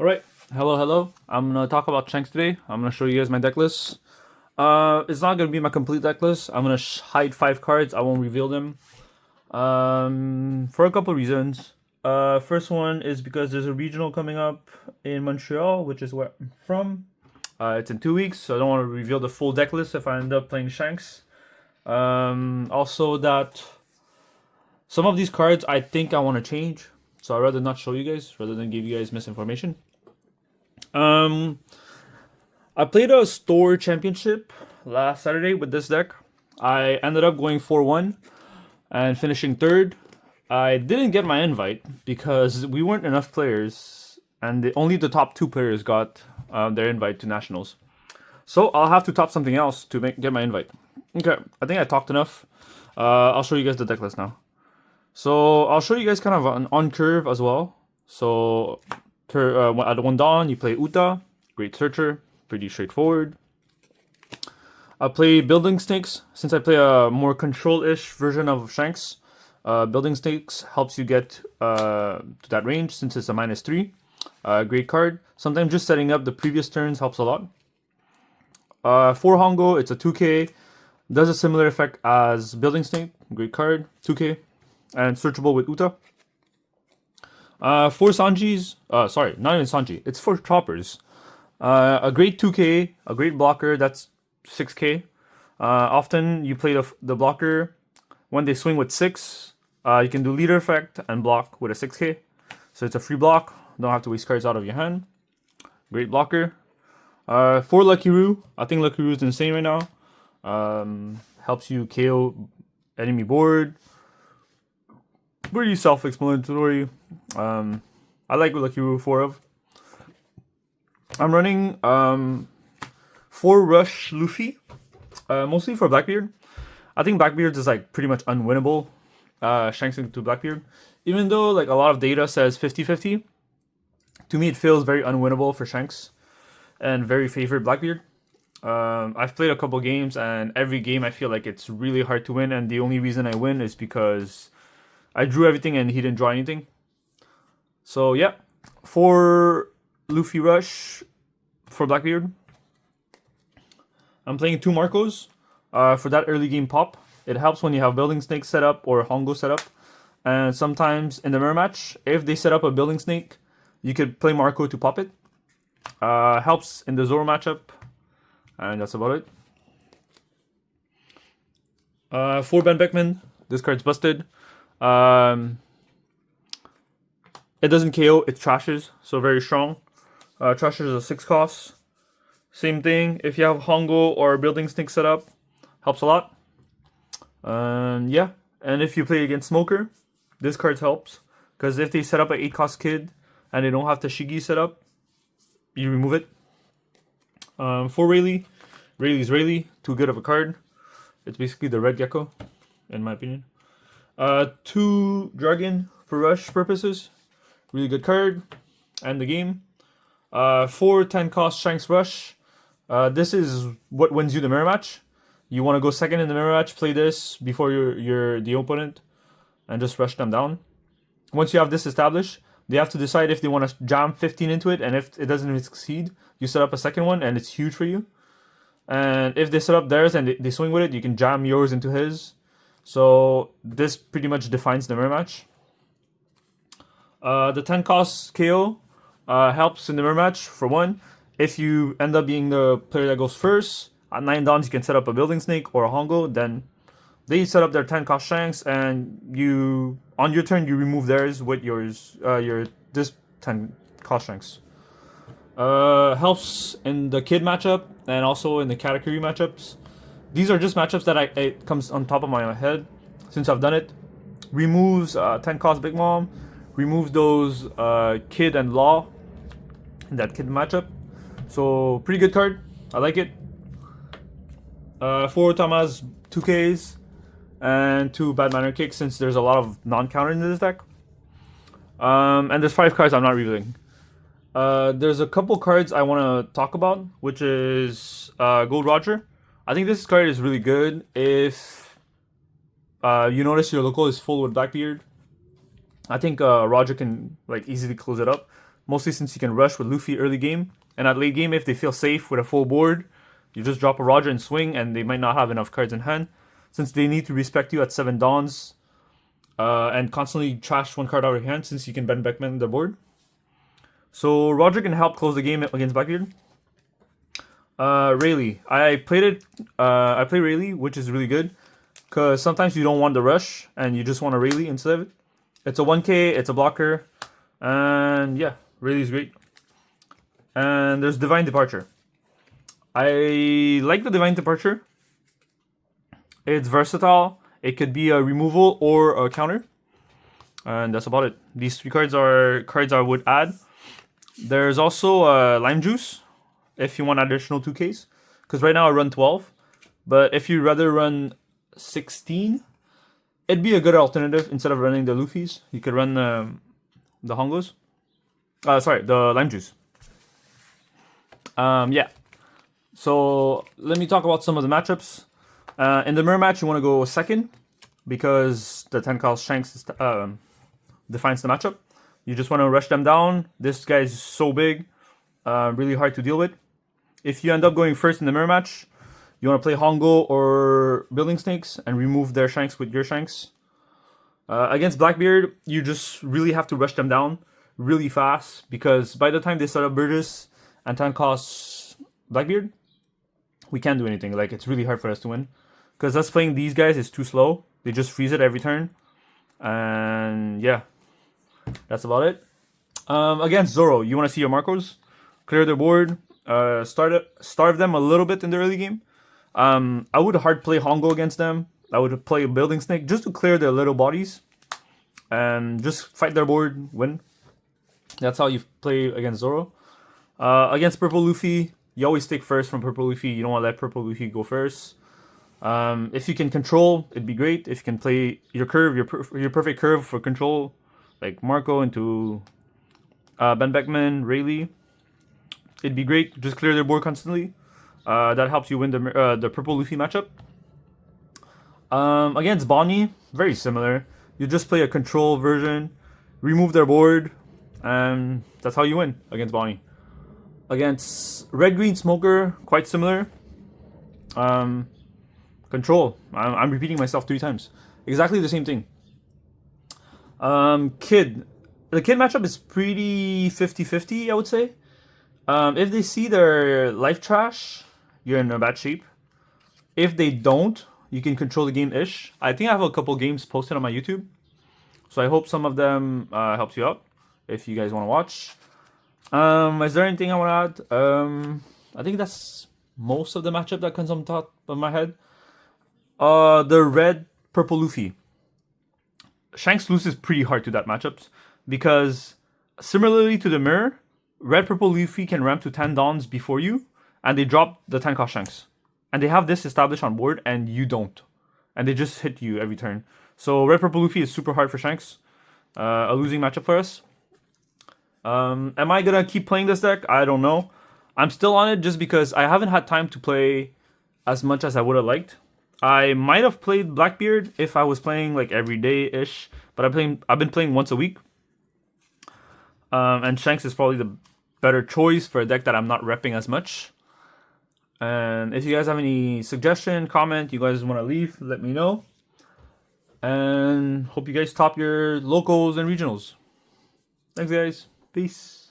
Alright, hello. I'm gonna talk about Shanks today. I'm gonna show you guys my deck list. It's not gonna be my complete deck list. I'm gonna hide 5 cards. I won't reveal them. For a couple reasons. First one is because there's a regional coming up in Montreal, which is where I'm from. It's in 2 weeks, so I don't want to reveal the full deck list if I end up playing Shanks. Also that some of these cards I think I want to change, so I'd rather not show you guys, rather than give you guys misinformation. I played a store championship last Saturday with this deck. I ended up going 4-1 and finishing 3rd. I didn't get my invite because we weren't enough players, and only the top 2 players got their invite to nationals. So I'll have to top something else to get my invite. Okay, I think I talked enough. I'll show you guys the deck list now. So I'll show you guys kind of an on curve as well. So at 1 dawn, you play Uta, Great Searcher, pretty straightforward. I play Building Snakes. Since I play a more control-ish version of Shanks, Building Snakes helps you get to that range since it's a -3. Great card. Sometimes just setting up the previous turns helps a lot. For Hongo, it's a 2k. Does a similar effect as Building Snake. Great card. 2k. And searchable with Uta. For Sanji's, sorry, not even Sanji. It's for Choppers. A great 2k, a great blocker, that's 6k. Often you play the blocker when they swing with 6. You can do leader effect and block with a 6k. So it's a free block. Don't have to waste cards out of your hand. Great blocker. For Lucky Roo, I think Lucky Roo is insane right now. Helps you KO enemy board. Pretty self-explanatory. I like Lucky Roo 4 of. I'm running 4 Rush Luffy, mostly for Blackbeard. I think Blackbeard is like pretty much unwinnable. Shanks into Blackbeard, even though like a lot of data says 50-50. To me, it feels very unwinnable for Shanks, and very favored Blackbeard. I've played a couple games, and every game I feel like it's really hard to win, and the only reason I win is because I drew everything and he didn't draw anything. So yeah, for Luffy Rush for Blackbeard, I'm playing 2 Marcos for that early game pop. It helps when you have Building Snake set up or Hongo set up. And sometimes in the mirror match, if they set up a Building Snake, you could play Marco to pop it. Helps in the Zoro matchup. And that's about it. For Ben Beckman, this card's busted. It doesn't KO, it trashes, so very strong. Trashes is a 6 cost. Same thing, if you have Hongo or Building Snake set up, helps a lot. Yeah, and if you play against Smoker, this card helps. Because if they set up an 8 cost kid and they don't have Tashigi set up, you remove it. For Rayleigh, Rayleigh's Rayleigh, too good of a card. It's basically the red gecko, in my opinion. 2 Dragon for rush purposes. Really good card. And the game. 4 10 cost Shanks Rush. This is what wins you the mirror match. You want to go second in the mirror match, play this before you're the opponent, and just rush them down. Once you have this established, they have to decide if they want to jam 15 into it, and if it doesn't even succeed, you set up a second one, and it's huge for you. And if they set up theirs and they swing with it, you can jam yours into his. So this pretty much defines the mirror match. The 10 cost KO helps in the mirror match, for one. If you end up being the player that goes first, at 9 dawns you can set up a Building Snake or a Hongo, then they set up their 10 cost Shanks, and you on your turn you remove theirs with yours this 10 cost Shanks. Helps in the kid matchup and also in the category matchups. These are just matchups that it comes on top of my head since I've done it. Removes 10 cost Big Mom, removes those kid and law in that kid matchup. So pretty good card. I like it. 4 Tamas 2Ks and 2 Bad Manner Kicks since there's a lot of non-counter in this deck. And there's 5 cards I'm not revealing. There's a couple cards I want to talk about, which is Gold Roger. I think this card is really good if you notice your local is full with Blackbeard. I think Roger can like easily close it up, mostly since you can rush with Luffy early game, and at late game if they feel safe with a full board, you just drop a Roger and swing, and they might not have enough cards in hand, since they need to respect you at 7 dawns, and constantly trash one card out of your hand since you can Ben Beckman the board. So Roger can help close the game against Blackbeard. Rayleigh, I played it. I play Rayleigh, which is really good, because sometimes you don't want the rush and you just want a Rayleigh instead of it. It's a 1k, it's a blocker, and yeah, Rayleigh's great. And there's Divine Departure. I like the Divine Departure. It's versatile. It could be a removal or a counter. And that's about it. These 3 cards are cards I would add. There's also Lime Juice, if you want additional 2Ks. Because right now I run 12. But if you'd rather run 16, it'd be a good alternative instead of running the Luffys. You could run the Hongos. Sorry, the Lime Juice. Yeah. So let me talk about some of the matchups. In the mirror match, you want to go second because the 10 cost Shanks defines the matchup. You just want to rush them down. This guy is so big, really hard to deal with. If you end up going first in the mirror match, you want to play Hongo or Building Snakes and remove their Shanks with your Shanks. Against Blackbeard, you just really have to rush them down really fast because by the time they set up Burgess and 10 costs Blackbeard, we can't do anything. Like, it's really hard for us to win. Because us playing these guys is too slow. They just freeze it every turn. And yeah, that's about it. Against Zoro, you want to see your Marcos. Clear their board. Starve them a little bit in the early game. I would hard play Hongo against them. I would play Building Snake just to clear their little bodies. And just fight their board, win. That's how you play against Zoro. Against Purple Luffy, you always take first from Purple Luffy. You don't want to let Purple Luffy go first. If you can control, it'd be great. If you can play your curve, your perfect curve for control, like Marco into Ben Beckman, Rayleigh, it'd be great. Just clear their board constantly. That helps you win the Purple Luffy matchup. Against Bonnie, very similar. You just play a control version, remove their board, and that's how you win against Bonnie. Against Red Green Smoker, quite similar. Control. I'm repeating myself 3 times. Exactly the same thing. Kid. The Kid matchup is pretty 50-50, I would say. If they see their life trash, you're in a bad shape. If they don't, you can control the game-ish. I think I have a couple games posted on my YouTube. So I hope some of them helps you out if you guys want to watch. Is there anything I want to add? I think that's most of the matchup that comes on top of my head. The red purple Luffy. Shanks loses pretty hard to that matchups because similarly to the mirror, red purple Luffy can ramp to 10 dawns before you, and they drop the 10 cost Shanks. And they have this established on board, and you don't. And they just hit you every turn. So red purple Luffy is super hard for Shanks. A losing matchup for us. Am I gonna keep playing this deck? I don't know. I'm still on it just because I haven't had time to play as much as I would have liked. I might have played Blackbeard if I was playing like every day-ish, but I've been playing once a week. And Shanks is probably the better choice for a deck that I'm not repping as much. And if you guys have any suggestion, comment, you guys want to leave, let me know. And hope you guys top your locals and regionals. Thanks, guys. Peace.